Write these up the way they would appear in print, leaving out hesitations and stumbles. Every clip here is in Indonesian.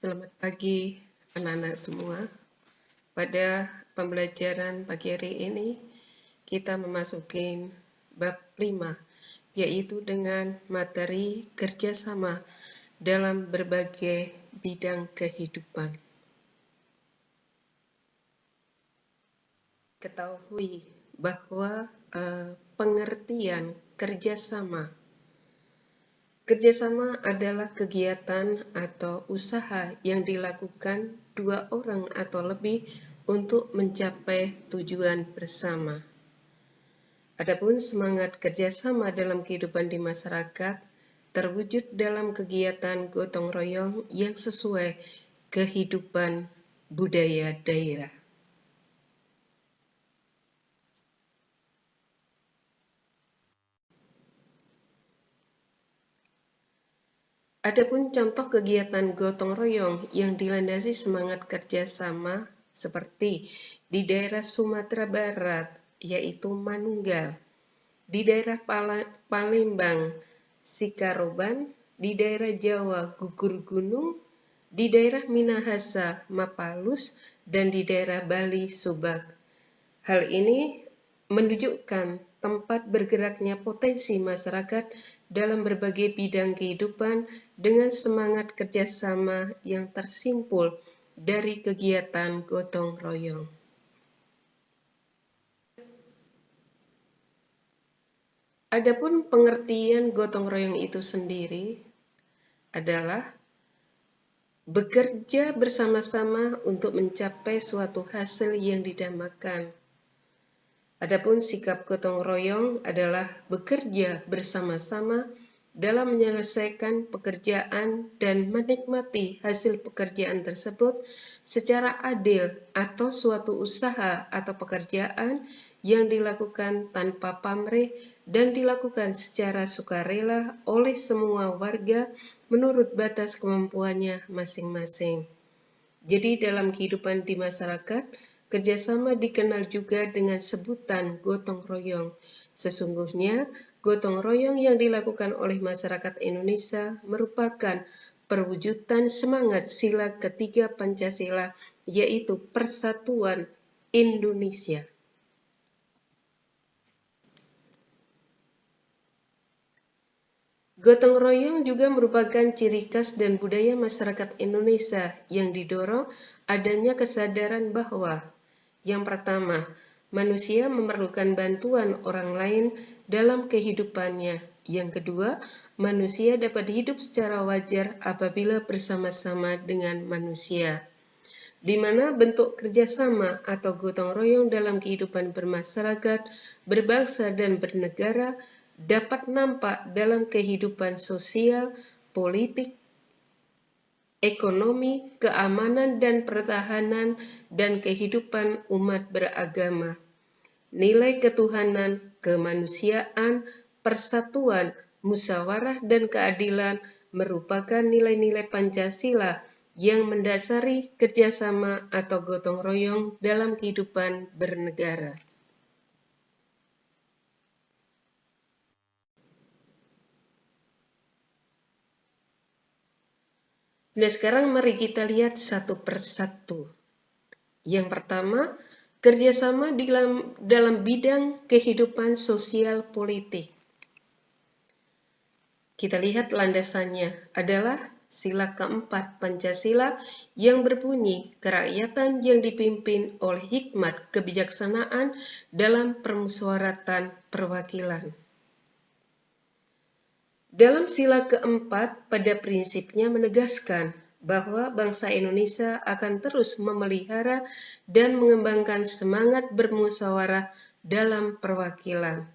Selamat pagi anak-anak semua. Pada pembelajaran pagi hari ini kita memasuki bab 5, yaitu dengan materi kerjasama dalam berbagai bidang kehidupan. Ketahui bahwa pengertian kerjasama adalah kegiatan atau usaha yang dilakukan dua orang atau lebih untuk mencapai tujuan bersama. Adapun semangat kerjasama dalam kehidupan di masyarakat terwujud dalam kegiatan gotong royong yang sesuai kehidupan budaya daerah. Adapun contoh kegiatan gotong royong yang dilandasi semangat kerjasama seperti di daerah Sumatera Barat, yaitu Manunggal, di daerah Palembang, Sikaroban, di daerah Jawa, Gugur Gunung, di daerah Minahasa, Mapalus, dan di daerah Bali, Subak. Hal ini menunjukkan tempat bergeraknya potensi masyarakat dalam berbagai bidang kehidupan dengan semangat kerjasama yang tersimpul dari kegiatan gotong royong. Adapun pengertian gotong royong itu sendiri adalah bekerja bersama-sama untuk mencapai suatu hasil yang didambakan. Adapun sikap gotong royong adalah bekerja bersama-sama dalam menyelesaikan pekerjaan dan menikmati hasil pekerjaan tersebut secara adil atau suatu usaha atau pekerjaan yang dilakukan tanpa pamrih dan dilakukan secara sukarela oleh semua warga menurut batas kemampuannya masing-masing. Jadi dalam kehidupan di masyarakat, kerjasama dikenal juga dengan sebutan gotong royong. Sesungguhnya, gotong royong yang dilakukan oleh masyarakat Indonesia merupakan perwujudan semangat sila ketiga Pancasila, yaitu Persatuan Indonesia. Gotong royong juga merupakan ciri khas dan budaya masyarakat Indonesia yang didorong adanya kesadaran bahwa yang pertama, manusia memerlukan bantuan orang lain dalam kehidupannya. Yang kedua, manusia dapat hidup secara wajar apabila bersama-sama dengan manusia. Di mana bentuk kerjasama atau gotong royong dalam kehidupan bermasyarakat, berbangsa, dan bernegara dapat nampak dalam kehidupan sosial, politik, ekonomi, keamanan dan pertahanan, dan kehidupan umat beragama. Nilai ketuhanan, kemanusiaan, persatuan, musyawarah, dan keadilan merupakan nilai-nilai Pancasila yang mendasari kerjasama atau gotong royong dalam kehidupan bernegara. Nah, sekarang mari kita lihat satu persatu. Yang pertama, kerjasama dalam bidang kehidupan sosial politik. Kita lihat landasannya adalah sila keempat Pancasila yang berbunyi kerakyatan yang dipimpin oleh hikmat kebijaksanaan dalam permusyawaratan perwakilan. Dalam sila keempat, pada prinsipnya menegaskan bahwa bangsa Indonesia akan terus memelihara dan mengembangkan semangat bermusyawarah dalam perwakilan.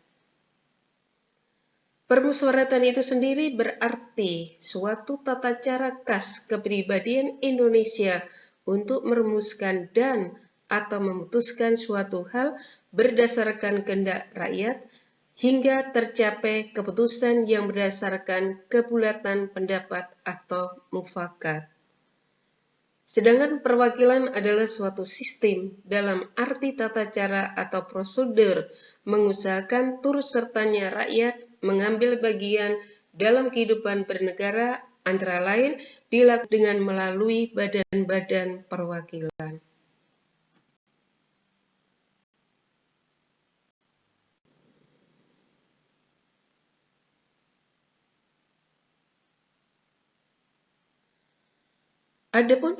Permusyawaratan itu sendiri berarti suatu tata cara khas kepribadian Indonesia untuk merumuskan dan atau memutuskan suatu hal berdasarkan kehendak rakyat hingga tercapai keputusan yang berdasarkan kebulatan pendapat atau mufakat. Sedangkan perwakilan adalah suatu sistem dalam arti tata cara atau prosedur mengusahakan turut sertanya rakyat mengambil bagian dalam kehidupan bernegara, antara lain dilakukan dengan melalui badan-badan perwakilan. Adapun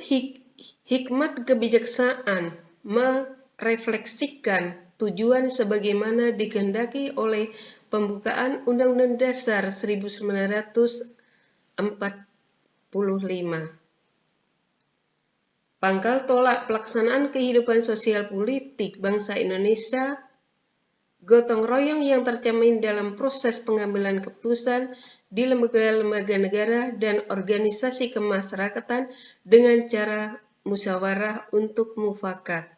hikmat kebijaksanaan merefleksikan tujuan sebagaimana dikehendaki oleh pembukaan Undang-Undang Dasar 1945. Pangkal tolak pelaksanaan kehidupan sosial politik bangsa Indonesia, gotong royong yang tercermin dalam proses pengambilan keputusan di lembaga-lembaga negara dan organisasi kemasyarakatan dengan cara musyawarah untuk mufakat.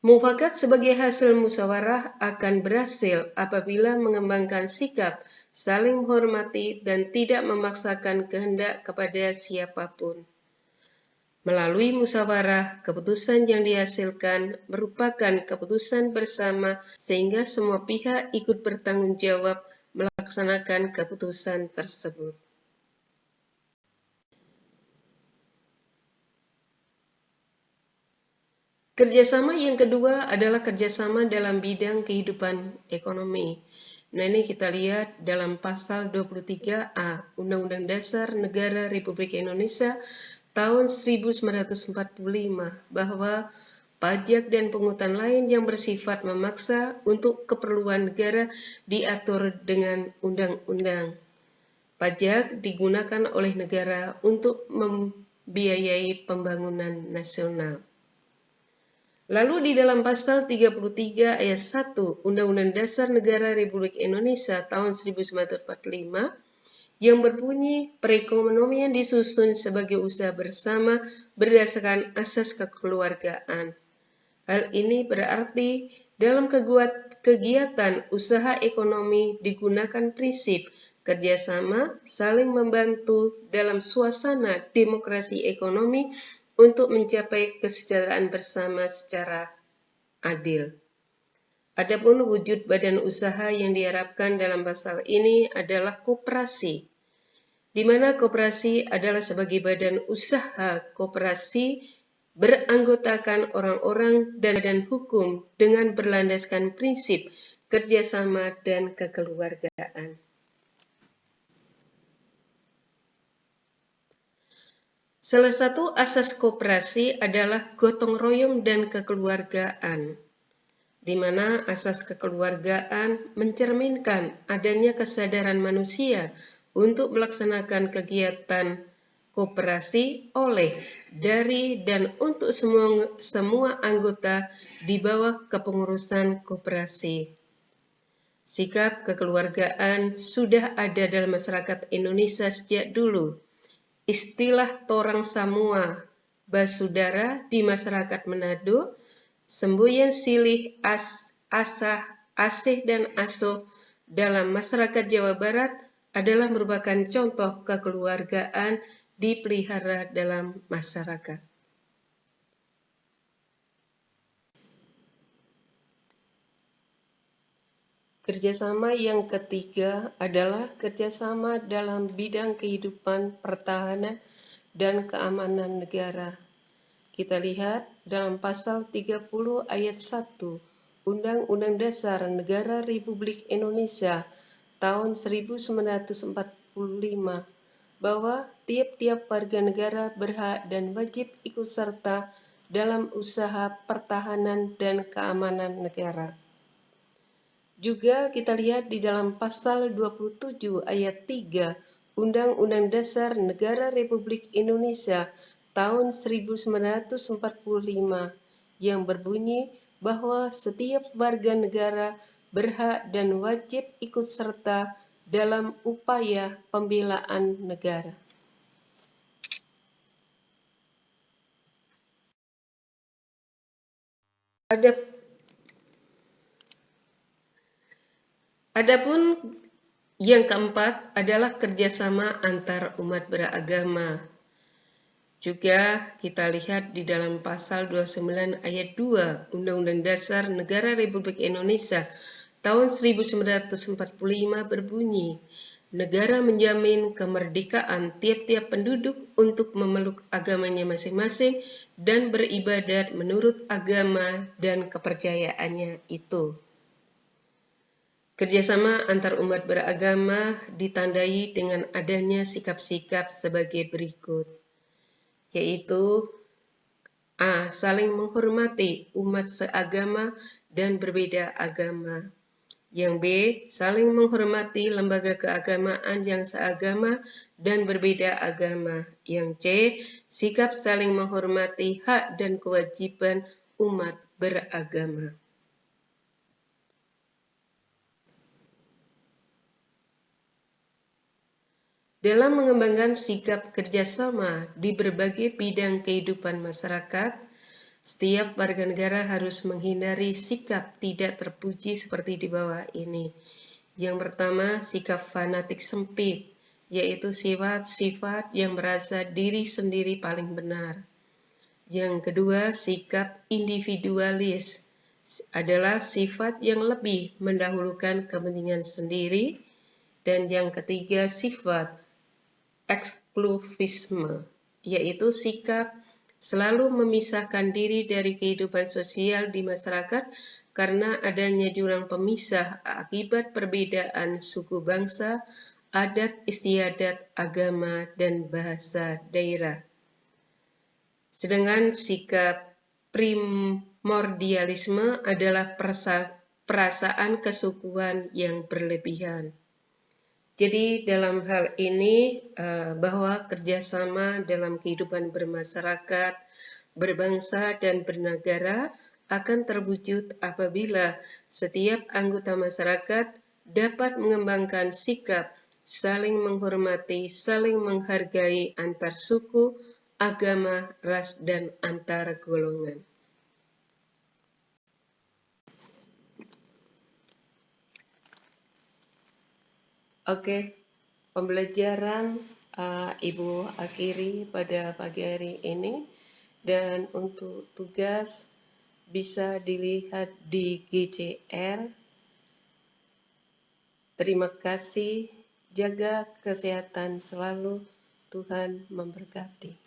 Mufakat sebagai hasil musyawarah akan berhasil apabila mengembangkan sikap saling menghormati dan tidak memaksakan kehendak kepada siapapun. Melalui musyawarah, keputusan yang dihasilkan merupakan keputusan bersama sehingga semua pihak ikut bertanggung jawab melaksanakan keputusan tersebut. Kerjasama yang kedua adalah kerjasama dalam bidang kehidupan ekonomi. Nah, ini kita lihat dalam pasal 23A Undang-Undang Dasar Negara Republik Indonesia tahun 1945 bahwa pajak dan pungutan lain yang bersifat memaksa untuk keperluan negara diatur dengan undang-undang. Pajak digunakan oleh negara untuk membiayai pembangunan nasional. Lalu di dalam pasal 33 ayat 1 Undang-Undang Dasar Negara Republik Indonesia tahun 1945 yang berbunyi perekonomian disusun sebagai usaha bersama berdasarkan asas kekeluargaan. Hal ini berarti dalam kegiatan usaha ekonomi digunakan prinsip kerjasama saling membantu dalam suasana demokrasi ekonomi untuk mencapai kesejahteraan bersama secara adil. Adapun wujud badan usaha yang diharapkan dalam pasal ini adalah koperasi, di mana koperasi adalah sebagai badan usaha koperasi beranggotakan orang-orang dan badan hukum dengan berlandaskan prinsip kerjasama dan kekeluargaan. Salah satu asas koperasi adalah gotong royong dan kekeluargaan, di mana asas kekeluargaan mencerminkan adanya kesadaran manusia untuk melaksanakan kegiatan koperasi oleh, dari, dan untuk semua anggota di bawah kepengurusan koperasi. Sikap kekeluargaan sudah ada dalam masyarakat Indonesia sejak dulu. Istilah torang samua basudara di masyarakat Manado, semboyan silih asah, asih dan asuh dalam masyarakat Jawa Barat adalah merupakan contoh kekeluargaan dipelihara dalam masyarakat. Kerjasama yang ketiga adalah kerjasama dalam bidang kehidupan pertahanan dan keamanan negara. Kita lihat dalam pasal 30 ayat 1 Undang-Undang Dasar Negara Republik Indonesia tahun 1945 bahwa tiap-tiap warga negara berhak dan wajib ikut serta dalam usaha pertahanan dan keamanan negara. Juga kita lihat di dalam pasal 27 ayat 3 Undang-Undang Dasar Negara Republik Indonesia tahun 1945 yang berbunyi bahwa setiap warga negara berhak dan wajib ikut serta dalam upaya pembelaan negara. Adapun yang keempat adalah kerjasama antar umat beragama. Juga kita lihat di dalam pasal 29 ayat 2 Undang-Undang Dasar Negara Republik Indonesia tahun 1945 berbunyi, Negara menjamin kemerdekaan tiap-tiap penduduk untuk memeluk agamanya masing-masing dan beribadat menurut agama dan kepercayaannya itu. Kerjasama antar umat beragama ditandai dengan adanya sikap-sikap sebagai berikut, yaitu A. Saling menghormati umat seagama dan berbeda agama. Yang B. Saling menghormati lembaga keagamaan yang seagama dan berbeda agama. Yang C. Sikap saling menghormati hak dan kewajiban umat beragama. Dalam mengembangkan sikap kerjasama di berbagai bidang kehidupan masyarakat, setiap warga negara harus menghindari sikap tidak terpuji seperti di bawah ini. Yang pertama, sikap fanatik sempit, yaitu sifat-sifat yang merasa diri sendiri paling benar. Yang kedua, sikap individualis adalah sifat yang lebih mendahulukan kepentingan sendiri. Dan yang ketiga, sifat eksklusivisme, yaitu sikap selalu memisahkan diri dari kehidupan sosial di masyarakat karena adanya jurang pemisah akibat perbedaan suku bangsa, adat istiadat, agama, dan bahasa daerah. Sedangkan sikap primordialisme adalah perasaan kesukuan yang berlebihan. Jadi dalam hal ini bahwa kerjasama dalam kehidupan bermasyarakat, berbangsa, dan bernegara akan terwujud apabila setiap anggota masyarakat dapat mengembangkan sikap saling menghormati, saling menghargai antar suku, agama, ras, dan antar golongan. Oke, pembelajaran Ibu akhiri pada pagi hari ini, dan untuk tugas bisa dilihat di GCR. Terima kasih, jaga kesehatan selalu, Tuhan memberkati.